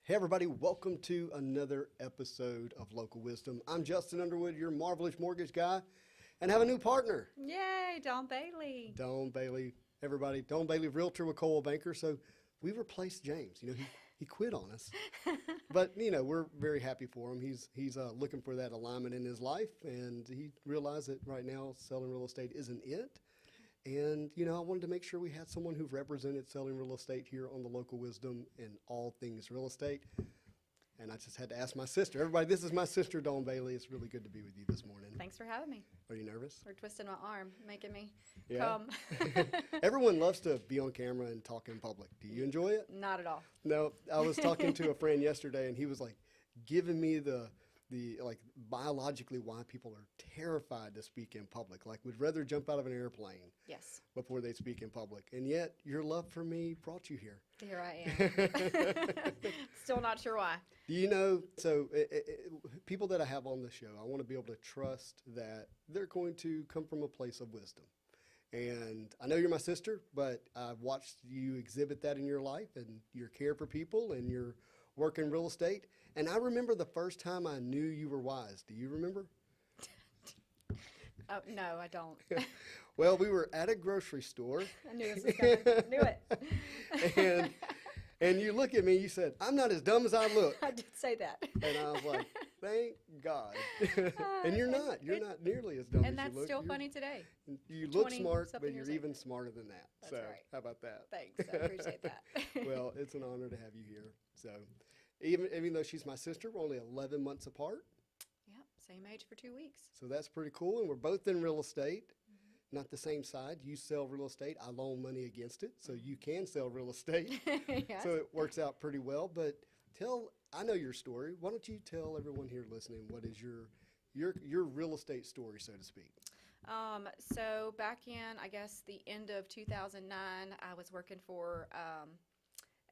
Hey everybody, welcome to another episode of Local Wisdom. I'm Justin Underwood, your marvelous mortgage guy, and have a new partner. Yay, Don Bailey. Don Bailey, everybody. Don Bailey, realtor with Coldwell Banker. So we replaced James. He quit on us, but we're very happy for him. He's looking for that alignment in his life, and he realized that right now selling real estate isn't it. And, I wanted to make sure we had someone who represented selling real estate here on the Local Wisdom and all things real estate. And I just had to ask my sister. Everybody, this is my sister, Dawn Bailey. It's really good to be with you this morning. Thanks for having me. Are you nervous? Or twisting my arm, making me Yeah. come. Everyone loves to be on camera and talk in public. Do you enjoy it? Not at all. No. I was talking to a friend yesterday, and he was like giving me the biologically why people are terrified to speak in public, like would rather jump out of an airplane Yes. before they speak in public. And yet your love for me brought you here. Here I am. Still not sure why. People that I have on the show, I want to be able to trust that they're going to come from a place of wisdom. And I know you're my sister, but I've watched you exhibit that in your life and your care for people and your work in real estate. And I remember the first time I knew you were wise. Do you remember? Oh, no, I don't. Well, we were at a grocery store. I knew this was coming. Knew it. And you look at me, you said, "I'm not as dumb as I look." I did say that. And I was like, thank God. And you're not nearly as dumb as you And that's look. still funny today. You look 20 smart, something but you're years even smarter than that. That's So right. how about that? Thanks. I appreciate that. Well, it's an honor to have you here. So even though she's my sister, we're only 11 months apart. Yep, same age for 2 weeks. So that's pretty cool. And we're both in real estate. Not the same side. You sell real estate. I loan money against it. So you can sell real estate. Yes. So it works out pretty well. But I know your story. Why don't you tell everyone here listening what is your real estate story, so to speak? So back in, I guess, the end of 2009, I was working for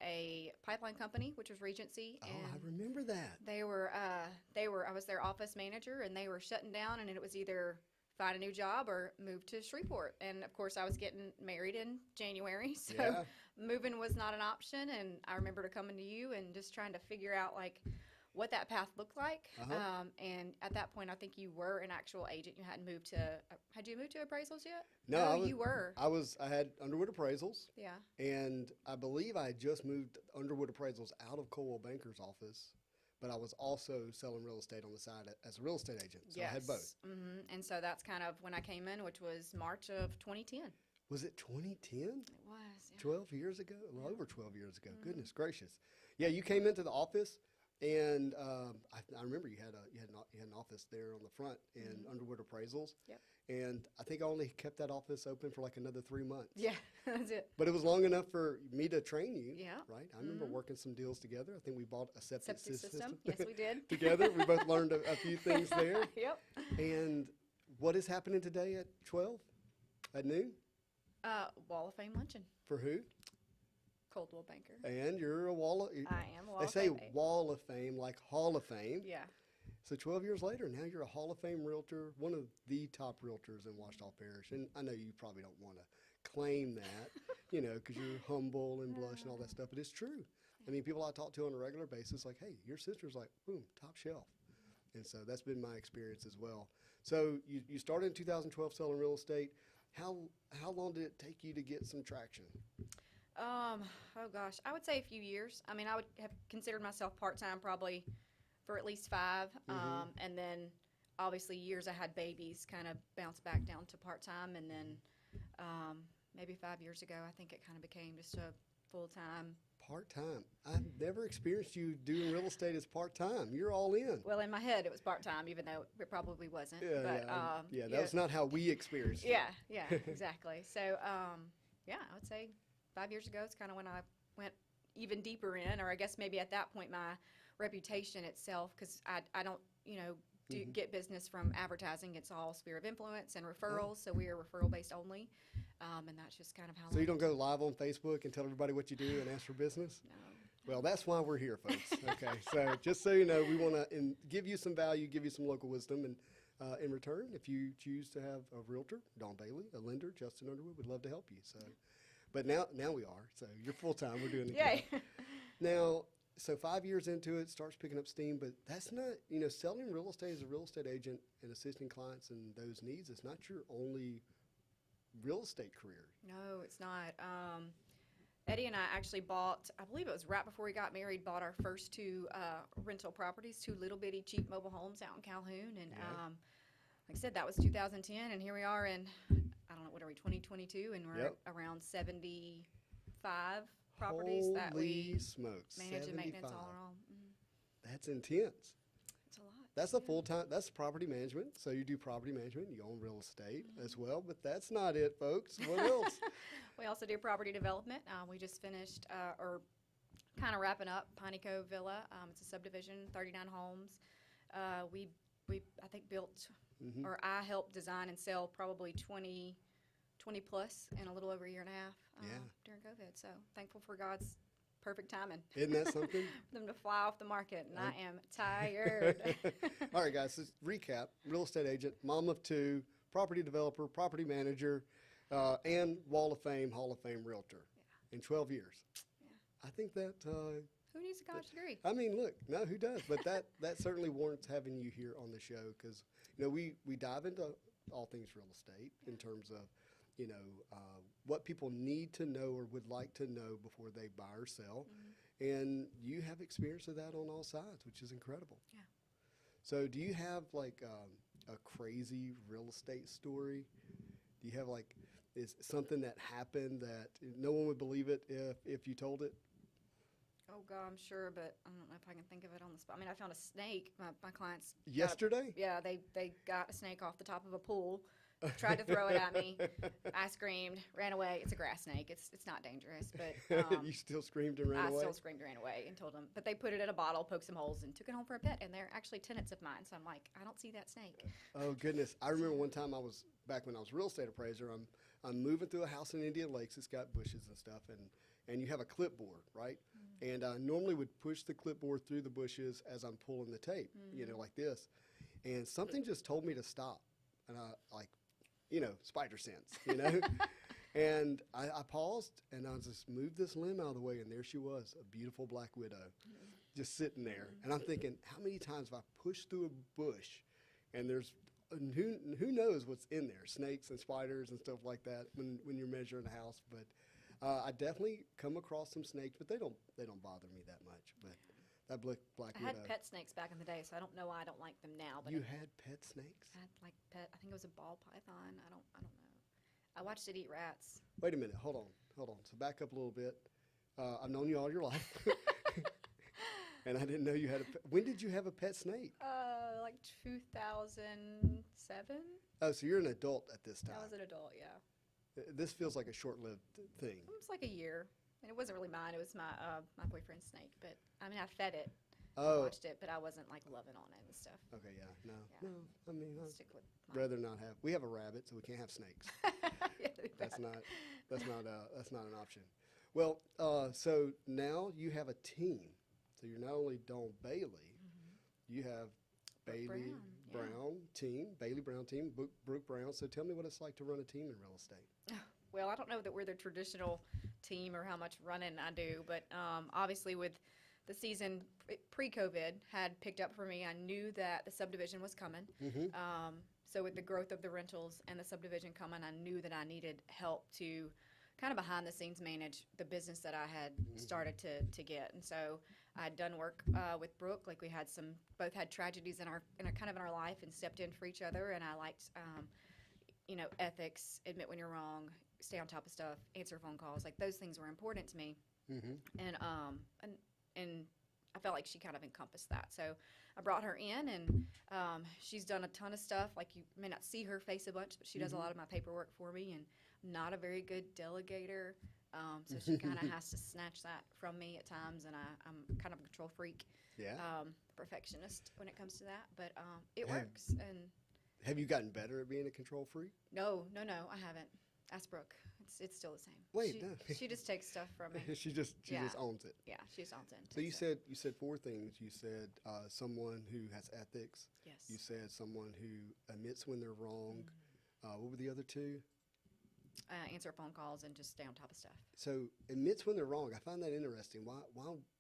a pipeline company, which was Regency. Oh, And I remember that. I was their office manager, and they were shutting down, and it was either find a new job or move to Shreveport. And of course, I was getting married in January, so Yeah. moving was not an option. And I remember coming to you and just trying to figure out what that path looked like. Uh-huh. And at that point, I think you were an actual agent. You hadn't moved to. Had you moved to appraisals yet? No, you were. I had Underwood Appraisals. Yeah. And I believe I had just moved Underwood Appraisals out of Coldwell Banker's office, but I was also selling real estate on the side as a real estate agent. So Yes. I had both. Mm-hmm. And so that's kind of when I came in, which was March of 2010. Was it 2010? It was. Yeah. 12 years ago? Well, over 12 years ago. Goodness gracious. Yeah, you came into the office, and I remember you had an office there on the front in Underwood Appraisals. Yep. And I think I only kept that office open for like another 3 months. Yeah, that's it. But it was long enough for me to train you. Yeah. Right? I remember working some deals together. I think we bought a septic system. Yes, we did. Together. We both learned a few things there. Yep. And what is happening today at 12? At noon? Wall of Fame luncheon. For who? Coldwell Banker. And you're a wall of... I am a Wall They of say Fame. Wall of Fame, like Hall of Fame. Yeah. So 12 years later, now you're a Hall of Fame realtor, one of the top realtors in Ouachita Parish. And I know you probably don't want to claim that, because you're humble and blush and all that stuff, but it's true. I mean, people I talk to on a regular basis, like, hey, your sister's like, boom, top shelf. And so that's been my experience as well. So you started in 2012 selling real estate. How long did it take you to get some traction? Oh gosh, I would say a few years. I mean, I would have considered myself part-time probably for at least 5. And then obviously years I had babies kind of bounced back down to part-time. And then maybe 5 years ago, I think it kind of became just a full-time. Part-time. I've never experienced you doing real estate as part-time. You're all in. Well, in my head, it was part-time, even though it probably wasn't. Yeah, that was not how we experienced it. Yeah, exactly. So, I would say 5 years ago is kind of when I went even deeper in, or I guess maybe at that point my reputation itself, because I don't, get business from advertising. It's all sphere of influence and referrals, so we are referral-based only, and that's just kind of how. So you don't go live on Facebook and tell everybody what you do and ask for business? No. Well, that's why we're here, folks. Okay, so just so you know, we want to give you some value, give you some local wisdom, and in return, if you choose to have a realtor, Dawn Bailey, a lender, Justin Underwood, would love to help you. So, but now we are. So you're full time. We're doing it. Yay. Now, so 5 years into it, starts picking up steam, but that's not, selling real estate as a real estate agent and assisting clients in those needs is not your only real estate career. No, it's not. Eddie and I actually bought, I believe it was right before we got married, bought our first two rental properties, two little bitty cheap mobile homes out in Calhoun. And like I said, that was 2010, and here we are in, I don't know, what are we, 2022, and we're Yep. around 75 properties that Holy we smokes, manage and maintenance 75. all in all. That's intense. It's a lot. That's a full-time, that's property management. So you do property management, you own real estate as well, but that's not it, folks. What else? We also do property development. We just finished, or kind of wrapping up, Piney Cove Villa. It's a subdivision, 39 homes. We I think built, or I helped design and sell probably 20 plus in a little over a year and a half during COVID. So thankful for God's perfect timing. Isn't that something? For them to fly off the market, and I am tired. All right, guys, let's recap. Real estate agent, mom of two, property developer, property manager, and Wall of Fame, Hall of Fame realtor in 12 years. Yeah. I think that, Who needs a college degree? I mean, look, no, who does? But that certainly warrants having you here on the show because, we dive into all things real estate in terms of, what people need to know or would like to know before they buy or sell. And you have experience of that on all sides, which is incredible. Yeah. So do you have like a crazy real estate story? Do you have is something that happened that no one would believe it if you told it? Oh, God, I'm sure, but I don't know if I can think of it on the spot. I mean, I found a snake. My clients. Yesterday? Yeah, they got a snake off the top of a pool, tried to throw it at me. I screamed, ran away. It's a grass snake. It's not dangerous, but You still screamed and ran I away? still screamed and ran away and told them. But they put it in a bottle, poked some holes, and took it home for a pet. And they're actually tenants of mine. So I'm like, I don't see that snake. Oh, goodness. I remember one time back when I was a real estate appraiser, I'm moving through a house in Indian Lakes. It's got bushes and stuff, and you have a clipboard, right? And I normally would push the clipboard through the bushes as I'm pulling the tape, like this. And something just told me to stop. And spider sense, And I paused, and I just moved this limb out of the way, and there she was, a beautiful black widow, just sitting there. And I'm thinking, how many times have I pushed through a bush, and there's who knows what's in there, snakes and spiders and stuff like that when you're measuring a house. But I definitely come across some snakes, but they don't bother me that much. But that black I widow. had pet snakes back in the day, so I don't know why I don't like them now. But You had pet snakes? I had I think it was a ball python. I don't know. I watched it eat rats. Wait a minute. Hold on. So back up a little bit. I've known you all your life. And I didn't know you had a pet. When did you have a pet snake? Like 2007. Oh, so you're an adult at this time. I was an adult, yeah. This feels like a short-lived thing. It was like a year, and it wasn't really mine. It was my boyfriend's snake. But I mean, I fed it, Oh, watched it, but I wasn't like loving on it and stuff. okay, yeah. Yeah. No, I mean, I'd Stick with mine. rather not have. We have a rabbit, so we can't have snakes. Yeah, that'd be That's bad. that's not an option. Well, so now you have a team. So you're not only Dawn Bailey, you have Bailey Brown, Bailey Brown team, Brooke Brown. So tell me what it's like to run a team in real estate. Well, I don't know that we're the traditional team or how much running I do, but obviously with the season pre-COVID had picked up for me, I knew that the subdivision was coming. So with the growth of the rentals and the subdivision coming, I knew that I needed help to kind of behind the scenes manage the business that I had started to get. And so I'd done work with Brooke. Like we had both had tragedies in our life and stepped in for each other. And I liked, ethics, admit when you're wrong, stay on top of stuff, answer phone calls. Like those things were important to me. And I felt like she kind of encompassed that. So I brought her in, and she's done a ton of stuff. Like you may not see her face a bunch, but she does a lot of my paperwork for me, and I'm not a very good delegator. So she kind of has to snatch that from me at times, and I'm kind of a control freak, Yeah. perfectionist when it comes to that. But it works. And Have you gotten better at being a control freak? no, I haven't. Ask Brooke. It's still the same. Wait, no. She just takes stuff from me. she just Yeah. owns it. Yeah, she just owns it. So you said four things. You said someone who has ethics. Yes. You said someone who admits when they're wrong. What were the other two? Answer phone calls and just stay on top of stuff. So admits when they're wrong. I find that interesting.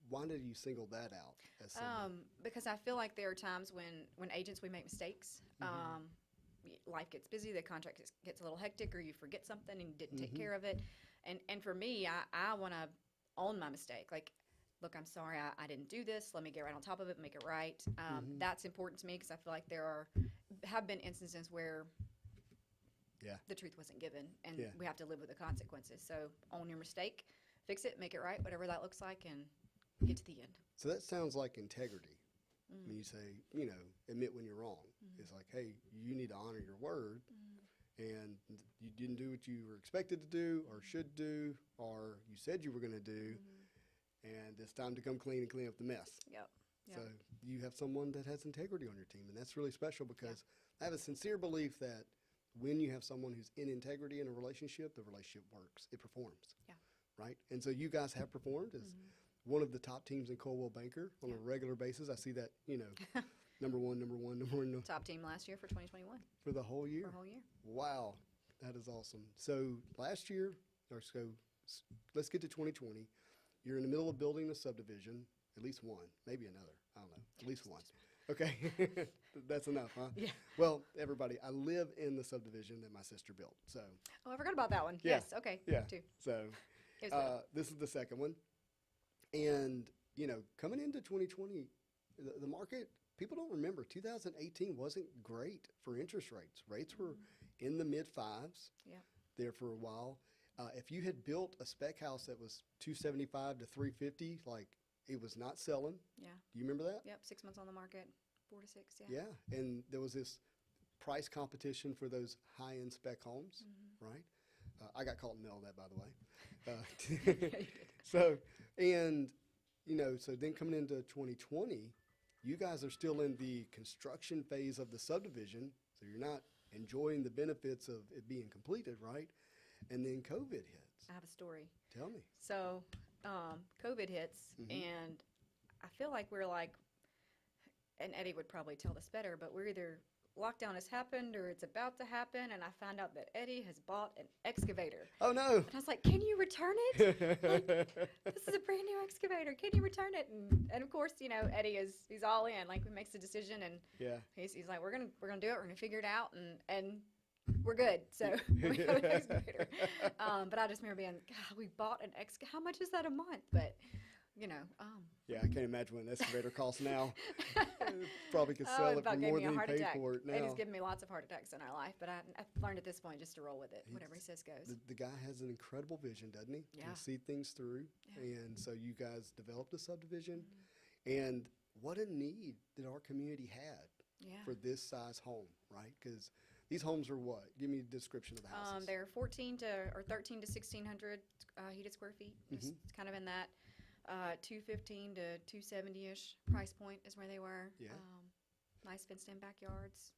why did you single that out as something? Because I feel like there are times when agents, we make mistakes. Life gets busy, the contract gets a little hectic, or you forget something and you didn't take care of it. And for me, I want to own my mistake. Like, look, I'm sorry, I didn't do this. Let me get right on top of it and make it right. That's important to me because I feel like there have been instances where the truth wasn't given, and we have to live with the consequences. So own your mistake, fix it, make it right, whatever that looks like, and get to the end. So that sounds like integrity. When you say, admit when you're wrong. It's like, hey, you need to honor your word, and you didn't do what you were expected to do or should do or you said you were going to do, and it's time to come clean and clean up the mess. Yep. So you have someone that has integrity on your team, and that's really special because I have a sincere belief that when you have someone who's in integrity in a relationship, the relationship works. It performs. Yeah. Right? And so you guys have performed as one of the top teams in Coldwell Banker on a regular basis. I see that, number one. Top team last year for 2021. For the whole year? For a whole year. Wow. That is awesome. So last year, let's get to 2020. You're in the middle of building a subdivision, at least one, maybe another. I don't know. At least one. Okay. That's enough, huh? Yeah. Well, everybody, I live in the subdivision that my sister built. So. Oh, I forgot about that one. Yeah. Yes. Okay. Yeah. Too. So this is the second one. And, coming into 2020, the market, people don't remember, 2018 wasn't great for interest rates. Rates were in the mid-fives there for a while. If you had built a spec house that was 275 to 350, like, it was not selling. Yeah. Do you remember that? Yep, 6 months on the market, 4 to 6, yeah. Yeah, and there was this price competition for those high-end spec homes, right? I got caught in the middle of that, by the way. Yeah, you did. So then coming into 2020, you guys are still in the construction phase of the subdivision, so you're not enjoying the benefits of it being completed, right? And then COVID hits. I have a story. Tell me. So COVID hits, and I feel like we're like, and Eddie would probably tell this better, but we're either lockdown has happened or it's about to happen, and I found out that Eddie has bought an excavator. Oh, no. And I was like, can you return it? Like, this is a brand new excavator. Can you return it? And of course, Eddie he's all in. Like, he makes a decision, and he's like, we're gonna do it. We're gonna figure it out, and we're good. So we have an excavator. But I just remember being, God, we bought an excavator. How much is that a month? But yeah, I can't imagine what an excavator costs now. Probably could sell it for more than he paid for it now. Eddie's given me lots of heart attacks in our life, but I've learned at this point just to roll with it. Whatever he says goes. The guy has an incredible vision, doesn't he? Yeah. Can see things through. Yeah. And so you guys developed a subdivision. And what a need that our community had for this size home, right? Because these homes are what? Give me a description of the houses. They're 13 to 1,600 heated square feet. Just kind of in that 215 to 270-ish price point is where they were. Yeah. Nice fenced-in backyards.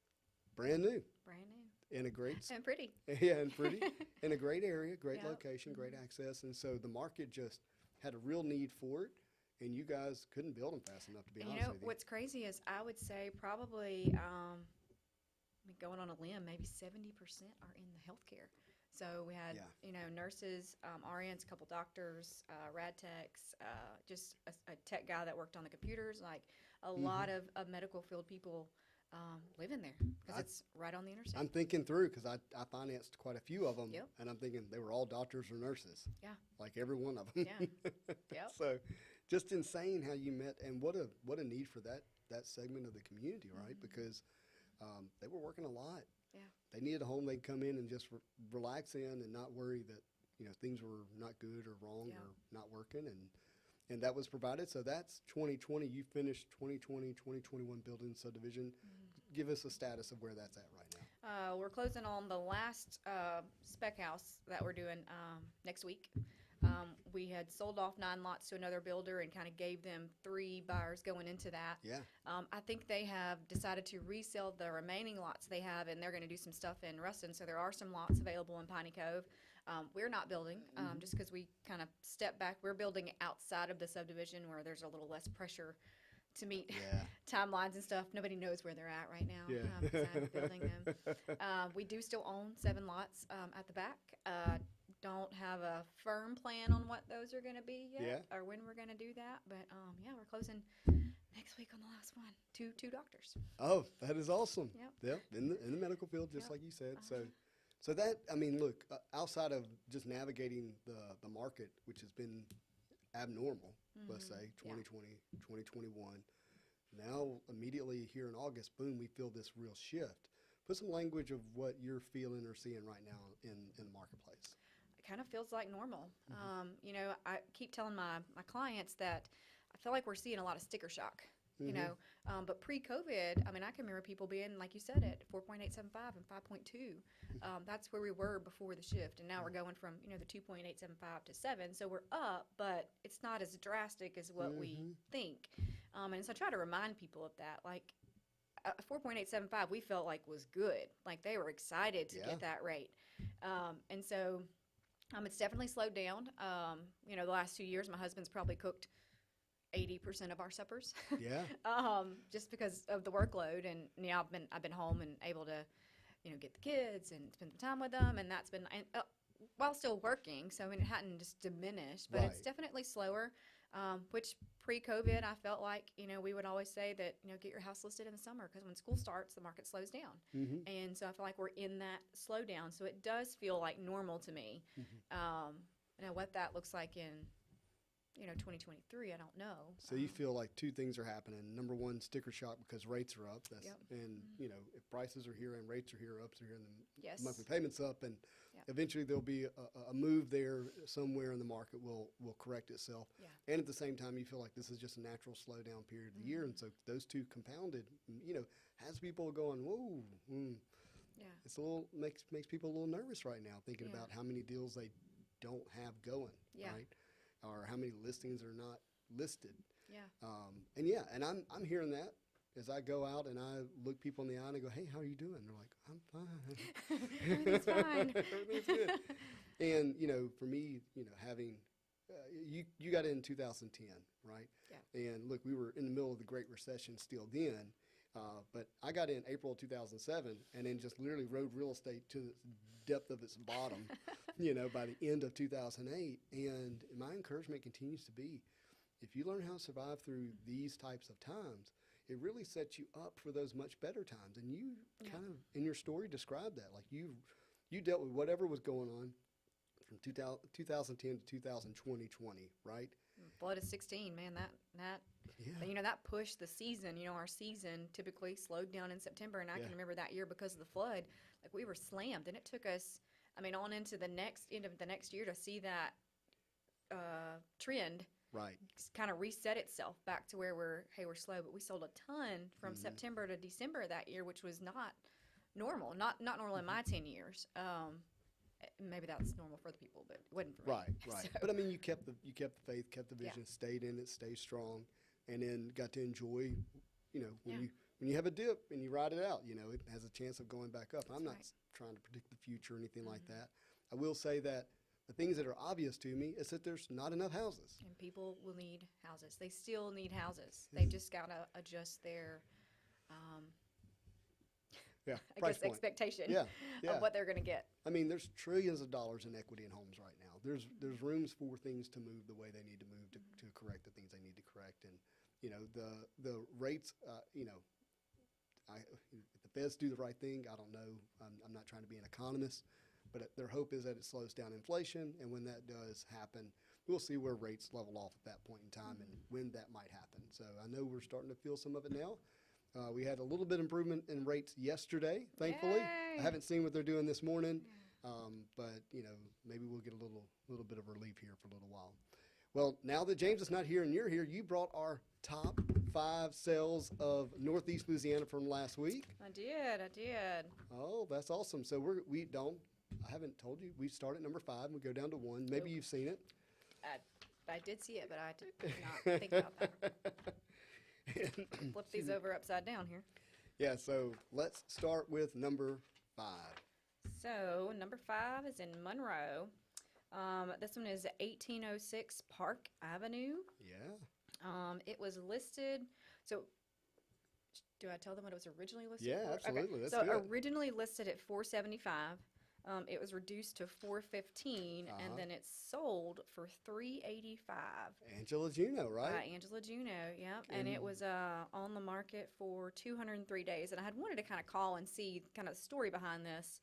Brand new. Brand new. In a great. And pretty. Yeah, and pretty. In a great area, great location, great access. And so the market just had a real need for it. And you guys couldn't build them fast enough, to be honest with you. What's crazy is I would say probably, going on a limb, maybe 70% are in the healthcare. So we had, nurses, RNs, a couple doctors, rad techs, just a tech guy that worked on the computers. Like a lot of medical field people live in there because it's right on the interstate. I'm thinking through because I financed quite a few of them. Yep. And I'm thinking they were all doctors or nurses. Yeah. Like every one of them. Yeah. Yep. So just insane how you met, and what a need for that segment of the community, right? Because they were working a lot. Yeah. They needed a home they could come in and just relax in and not worry that things were not good or wrong or not working, and that was provided. So that's 2020. You finished 2020, 2021 building subdivision. Give us a status of where that's at right now. We're closing on the last spec house that we're doing next week. We had sold off 9 lots to another builder and kind of gave them 3 buyers going into that. Yeah. I think they have decided to resell the remaining lots they have, and they're going to do some stuff in Ruston. So there are some lots available in Piney Cove. We're not building just because we kind of stepped back. We're building outside of the subdivision where there's a little less pressure to meet timelines and stuff. Nobody knows where they're at right now. Yeah. I'm building them. We do still own 7 lots at the back. don't have a firm plan on what those are going to be yet, Yeah. or when we're going to do that. But yeah, we're closing next week on the last one. Two doctors. Oh, that is awesome. Yep. Yep. In the medical field, just Yep. like you said. So, Uh-huh. so that, I mean, look, outside of just navigating the market, which has been abnormal, let's say, Yeah. 2020, 2021, now immediately here in August, boom, we feel this real shift. Put some language of what you're feeling or seeing right now in the marketplace. It kind of feels like normal. You know, I keep telling my clients that I feel like we're seeing a lot of sticker shock. You know, but pre-COVID, I mean, I can remember people being, like you said, at 4.875 and 5.2. That's where we were before the shift, and now we're going from, you know, the 2.875 to 7. So we're up, but it's not as drastic as what we think. And so I try to remind people of that. Like 4.875, we felt like was good. Like they were excited to Yeah. get that rate, and so it's definitely slowed down. You know, the last 2 years, my husband's probably cooked 80% of our suppers. Yeah. Just because of the workload, and you know, I've been home and able to, you know, get the kids and spend the time with them, and that's been while still working. So I mean, it hadn't just diminished, but it's Right. definitely slower. Which pre-COVID, I felt like, you know, we would always say that, you know, get your house listed in the summer because when school starts, the market slows down. And so I feel like we're in that slowdown. So it does feel like normal to me. Now what that looks like in, you know, 2023, I don't know. So you feel like two things are happening. Number one, sticker shock because rates are up. That's, Yep. and you know, if prices are here and rates are here, ups are here, and the Yes. monthly payments up, and Yep. eventually there'll be a move there somewhere in the market will correct itself. Yeah. And at the same time, you feel like this is just a natural slowdown period of the year, and so those two compounded, you know, has people going, whoa. Yeah. It's a little makes people a little nervous right now, thinking Yeah. about how many deals they don't have going, Yeah. right? Or how many listings are not listed. Yeah. And I'm hearing that as I go out and I look people in the eye and I go, hey, how are you doing? They're like, I'm fine. Everything's fine. Everything's good. And, you know, for me, you know, having, you got in 2010, right? Yeah. And look, we were in the middle of the Great Recession still then. But I got in April of 2007 and then just literally rode real estate to the depth of its bottom, you know, by the end of 2008. And my encouragement continues to be, if you learn how to survive through these types of times, it really sets you up for those much better times. And you kind of, in your story, described that. Like you dealt with whatever was going on from 2010 to 2020, right? Blood is 16, man. That Yeah. you know, that pushed the season. You know, our season typically slowed down in September, and I Yeah. can remember that year because of the flood. Like we were slammed, and it took us, I mean, on into the end of the next year to see that trend Right. kind of reset itself back to where we're slow. But we sold a ton from September to December that year, which was not normal. Not normal in my 10 years. Maybe that's normal for other people, but it wasn't for me. Right. So, But I mean, you kept the faith, kept the Yeah. vision, stayed in it, stayed strong, and then got to enjoy. You know, Yeah. when you have a dip and you ride it out, you know, it has a chance of going back up. I'm not right. trying to predict the future or anything like that. I will say that the things that are obvious to me is that there's not enough houses. And people will need houses. They still need houses. They've just got to adjust their, Yeah, I price guess, point. expectation Yeah, yeah. of what they're going to get. I mean, there's trillions of dollars in equity in homes right now. There's rooms for things to move the way they need to move to correct the things they need to correct. And you know, the rates. You know, if the Feds do the right thing, I don't know. I'm not trying to be an economist, but their hope is that it slows down inflation, and when that does happen, we'll see where rates level off at that point in time and when that might happen. So I know we're starting to feel some of it now. We had a little bit improvement in rates yesterday, thankfully. Yay! I haven't seen what they're doing this morning, but you know, maybe we'll get a little bit of relief here for a little while. Well, now that James is not here and you're here, you brought our top 5 sales of Northeast Louisiana from last week. I did. Oh, that's awesome. So I haven't told you, we start at number 5 and we go down to 1. Maybe you've seen it. I did see it, but I did not think about that. Flip these over upside down here. Yeah, so let's start with number 5. So number 5 is in Monroe. This one is 1806 Park Avenue. Yeah. It was listed. So do I tell them what it was originally listed Yeah, for? absolutely. Okay. That's so good. originally listed at $475. It was reduced to $415, and then it's sold for $385. Angela Juno, right? By Angela Juno, yep. And it was on the market for 203 days. And I had wanted to kind of call and see kind of the story behind this,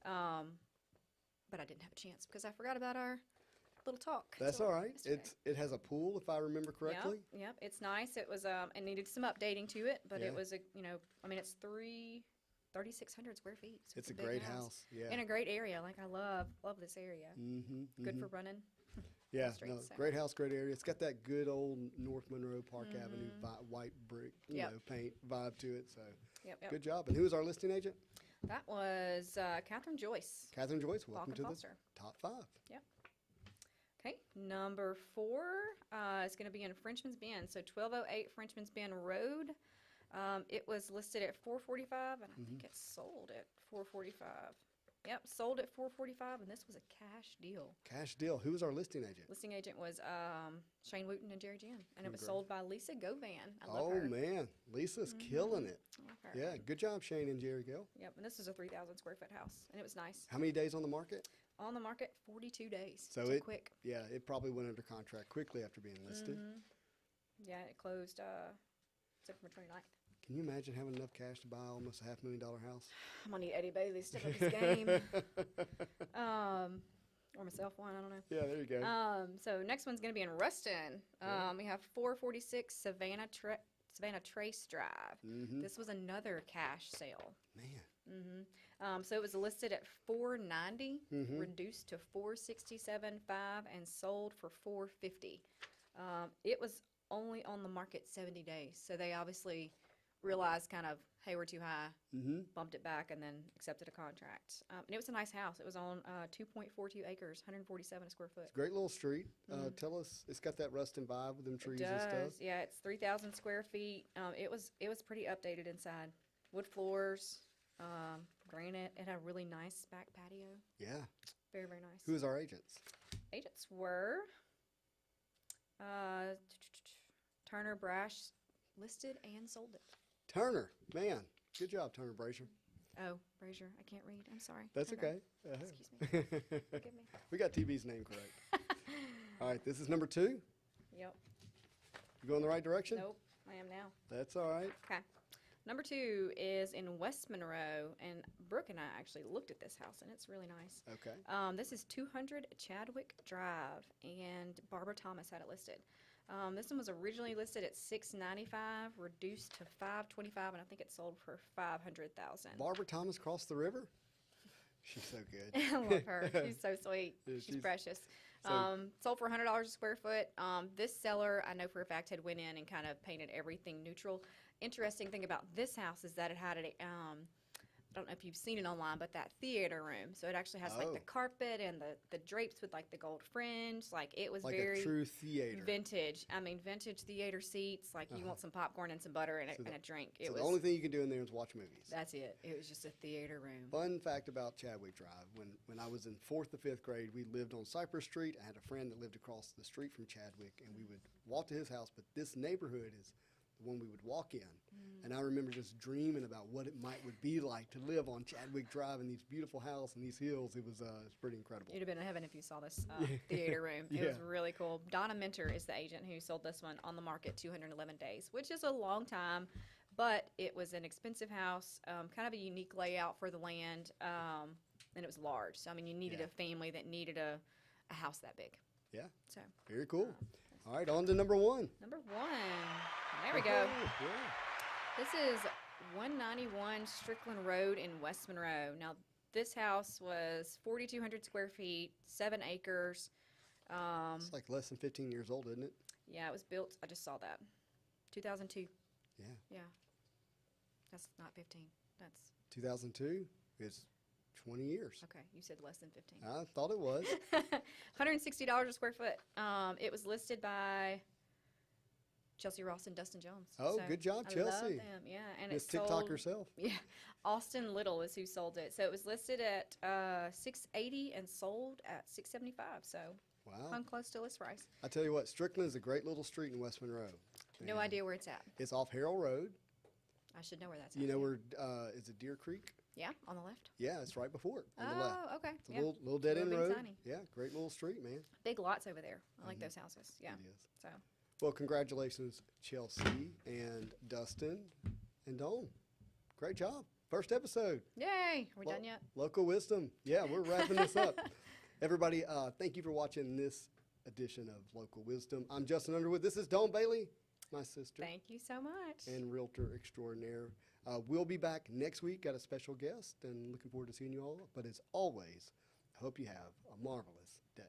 but I didn't have a chance because I forgot about our little talk. That's all right. It has a pool, if I remember correctly. Yep. It's nice. It was it needed some updating to it, but it was it's 3,600 square feet. So it's a great house. Yeah. In a great area. Like I love this area. Good for running. Yeah, streets, no, so. great house, great area. It's got that good old North Monroe Park Avenue white brick, you know, paint vibe to it. So, good job. And who was our listing agent? That was Catherine Joyce. Catherine Joyce, welcome to Foster. the top 5. Yep. Okay, number 4 is going to be in Frenchman's Bend. So 1208 Frenchman's Bend Road. It was listed at $445, and I think it sold at $445. Yep, sold at $445, and this was a cash deal. Cash deal. Who was our listing agent? Listing agent was Shane Wooten and Jerry Jan, and it was sold by Lisa Govan. I love oh her. Man, Lisa's killing it. I love her. Yeah, good job, Shane and Jerry Gill. Yep, and this is a 3,000 square foot house, and it was nice. How many days on the market? On the market, 42 days. So quick. Yeah, it probably went under contract quickly after being listed. Yeah, it closed September 29th. Can you imagine having enough cash to buy almost a $500,000 house? I'm gonna need Eddie Bailey to step up his game. Or myself one, I don't know. Yeah, there you go. So next one's gonna be in Ruston. We have 446 Savannah Trace Drive. This was another cash sale. Man. So it was listed at $490, reduced to $467.5, and sold for $450. It was only on the market 70 days, so they obviously realized kind of, hey, we're too high, bumped it back, and then accepted a contract. And it was a nice house. It was on 2.42 acres, 147 a square foot. It's a great little street. Tell us, it's got that Ruston vibe with them trees and stuff. Yeah, it's 3,000 square feet. It was pretty updated inside. Wood floors, granite. It had a really nice back patio. Yeah. Very, very nice. Who was our agents? Agents were Turner Brash, listed and sold it. Turner, man, good job, Turner Brazier. Oh, Brazier, I can't read. I'm sorry. That's okay. Excuse me. Forgive me. We got TB's name correct. All right, this is number 2. Yep. You going the right direction? Nope, I am now. That's all right. Okay. Number 2 is in West Monroe, and Brooke and I actually looked at this house, and it's really nice. Okay. This is 200 Chadwick Drive, and Barbara Thomas had it listed. This one was originally listed at $695, reduced to $525, and I think it sold for $500,000. Barbara Thomas crossed the river? She's so good. I love her. She's so sweet. Yeah, she's precious. Sold for $100 a square foot. This seller, I know for a fact, had went in and kind of painted everything neutral. Interesting thing about this house is that it had a I don't know if you've seen it online, but that theater room. So it actually has like the carpet and the drapes with like the gold fringe. Like it was like very a true theater. Vintage. I mean, vintage theater seats. Like you want some popcorn and some butter and a drink. So the only thing you can do in there is watch movies. That's it. It was just a theater room. Fun fact about Chadwick Drive. When I was in 4th to 5th grade, we lived on Cypress Street. I had a friend that lived across the street from Chadwick, and we would walk to his house. But this neighborhood is the one we would walk in. And I remember just dreaming about what it would be like to live on Chadwick Drive in these beautiful houses and these hills. It was pretty incredible. You'd have been in heaven if you saw this theater room. It was really cool. Donna Minter is the agent who sold this one on the market 211 days, which is a long time, but it was an expensive house, kind of a unique layout for the land, and it was large. So, I mean, you needed a family that needed a house that big. Yeah. So very cool. All right, on to number 1. Number 1. There we go. Yeah. This is 191 Strickland Road in West Monroe. Now, this house was 4,200 square feet, 7 acres. It's like less than 15 years old, isn't it? Yeah, it was built, I just saw that, 2002. Yeah. Yeah. That's not 15. That's 2002 is 20 years. okay. You said less than 15. I thought it was. $160 a square foot. It was listed by Chelsea Ross and Dustin Jones. Oh, So good job, I Chelsea. love them. Yeah, and Miss it's TikTok sold. herself. Yeah, Austin Little is who sold it. So it was listed at $680 and sold at $675. So Wow. hung close to list price. I tell you what, Strickland is a great little street in West Monroe. No idea where it's at. It's off Harrell Road. I should know where that's You at. know where, is it Deer Creek? Yeah, on the left. Yeah, it's right before it on the left. Oh, okay. It's a Yeah. little dead end Little road. bitty tiny. Yeah, great little street, man. Big lots over there. I like those houses. Yeah. It is. So Well, congratulations, Chelsea and Dustin and Dawn. Great job. First episode. yay! Are we done yet? Local wisdom. Yeah, we're wrapping this up. Everybody, thank you for watching this edition of Local Wisdom. I'm Justin Underwood. This is Dawn Bailey, my sister Thank you so much. and realtor extraordinaire. We'll be back next week. Got a special guest and looking forward to seeing you all. But as always, I hope you have a marvelous day.